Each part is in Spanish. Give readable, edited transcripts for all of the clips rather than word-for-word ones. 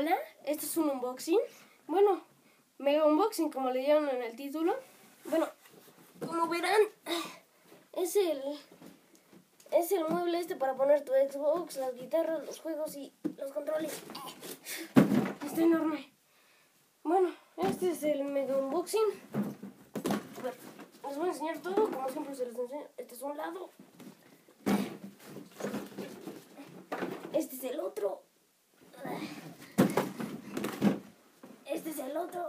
Hola, este es un unboxing. Bueno, mega unboxing como le llaman en el título. Bueno, como verán, es el mueble este para poner tu Xbox, las guitarras, los juegos y los controles. Está enorme. Bueno, este es el mega unboxing. Bueno, les voy a enseñar todo, como siempre se los enseño. Este es un lado. Este es el otro. Este es el otro.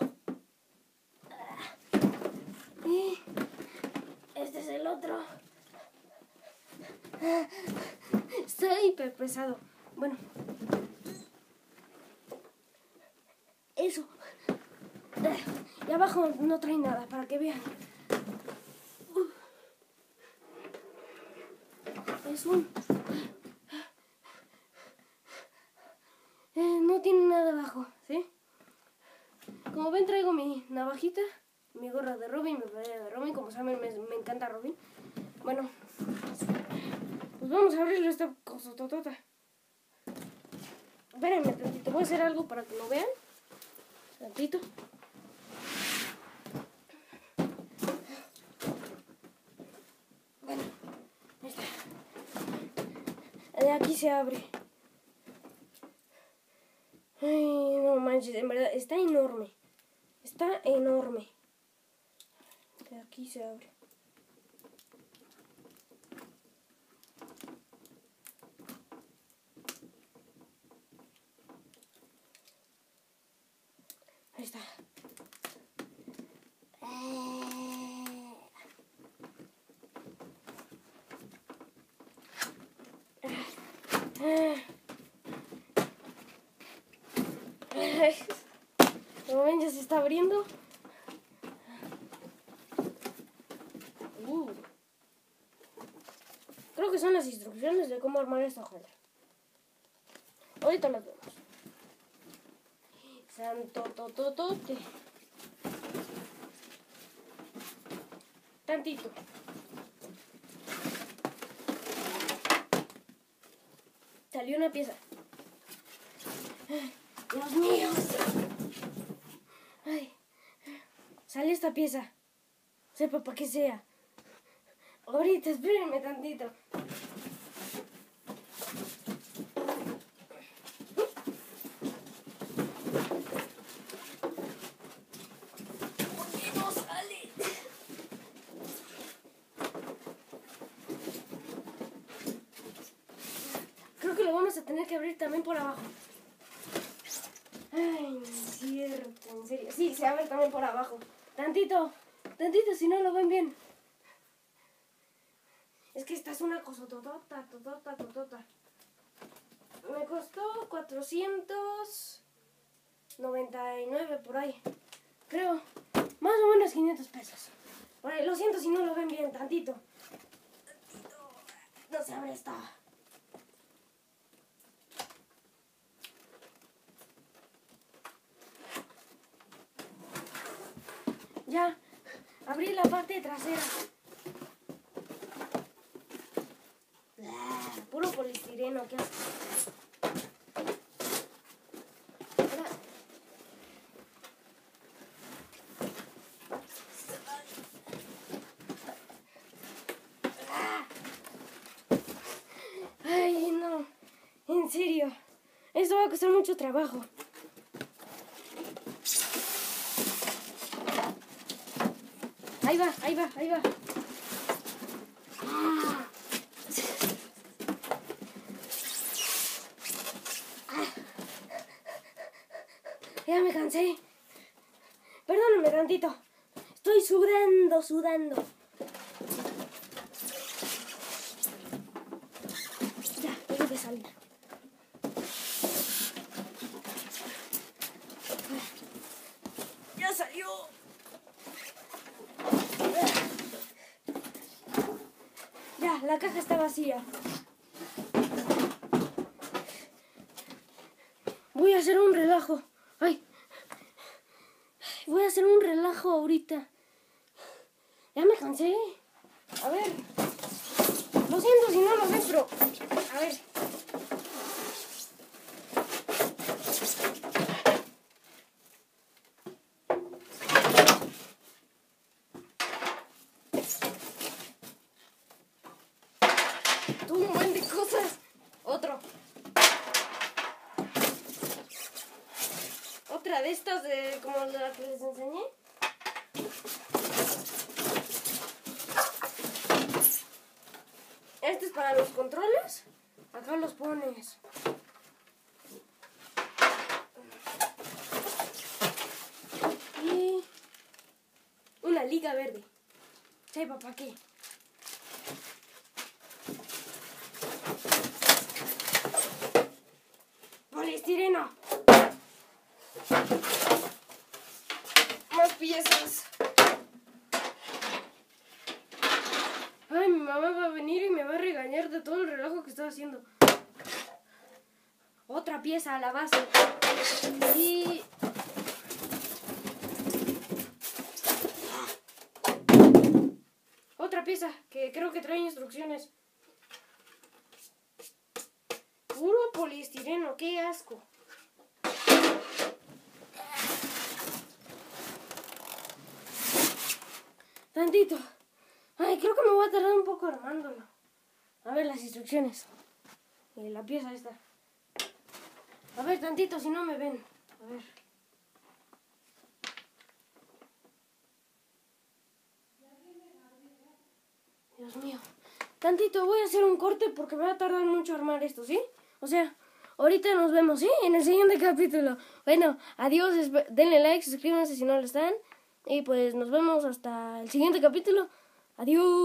Y este es el otro. Está hiper pesado. Bueno. Eso. Y abajo no trae nada, para que vean. Es un... no tiene nada abajo, ¿sí? Como ven, traigo mi navajita, mi gorra de Robin, mi playera de Robin. Como saben, me encanta Robin. Bueno, pues vamos a abrirle esta cosa totota. Espérenme tantito, voy a hacer algo para que lo vean. Tantito. Bueno, ahí está. De aquí se abre. Ay, no manches, en verdad, está enorme. Está enorme. De aquí se abre. Ahí está. Como ven, ya se está abriendo. Creo que son las instrucciones de cómo armar esta hojuela. Ahorita las vemos. Santo tototote. Tantito. Salió una pieza. Dios mío. Ay. Sale esta pieza. Sepa para qué sea. Ahorita, espérenme tantito. ¿Por qué no sale? Creo que lo vamos a tener que abrir también por abajo. Ay, no es cierto, en serio. Sí, se abre también por abajo. Tantito, si no lo ven bien. Es que esta es una cosa totota. Me costó 499 por ahí. Creo, más o menos 500 pesos. Por ahí, lo siento si no lo ven bien, tantito. No se abre esta. Ya, abrí la parte trasera. Puro poliestireno, ¿qué haces? Ay, no, en serio, esto va a costar mucho trabajo. Ahí va. Ya me cansé. Perdóname tantito. Estoy sudando. Ya, tengo que salir. Ya salió. Ya, la caja está vacía. Voy a hacer un relajo. Ay. Voy a hacer un relajo ahorita. Ya me cansé. A ver. Lo siento si no lo ves, pero... A ver. otra de estas, como la que les enseñé. Este es para los controles. Acá los pones. Y una liga verde. Sepa para qué. Poliestireno. Más piezas. Ay, mi mamá va a venir y me va a regañar de todo el relajo que estaba haciendo. Otra pieza a la base. Y otra pieza que creo que trae instrucciones. Puro poliestireno, qué asco. Tantito. Ay, creo que me voy a tardar un poco armándolo. A ver las instrucciones. Y la pieza esta. A ver, tantito, si no me ven. A ver. Dios mío. Tantito, voy a hacer un corte porque me va a tardar mucho armar esto, ¿sí? O sea, ahorita nos vemos, ¿sí? En el siguiente capítulo. Bueno, adiós, denle like, suscríbanse si no lo están. Y pues nos vemos hasta el siguiente capítulo. Adiós.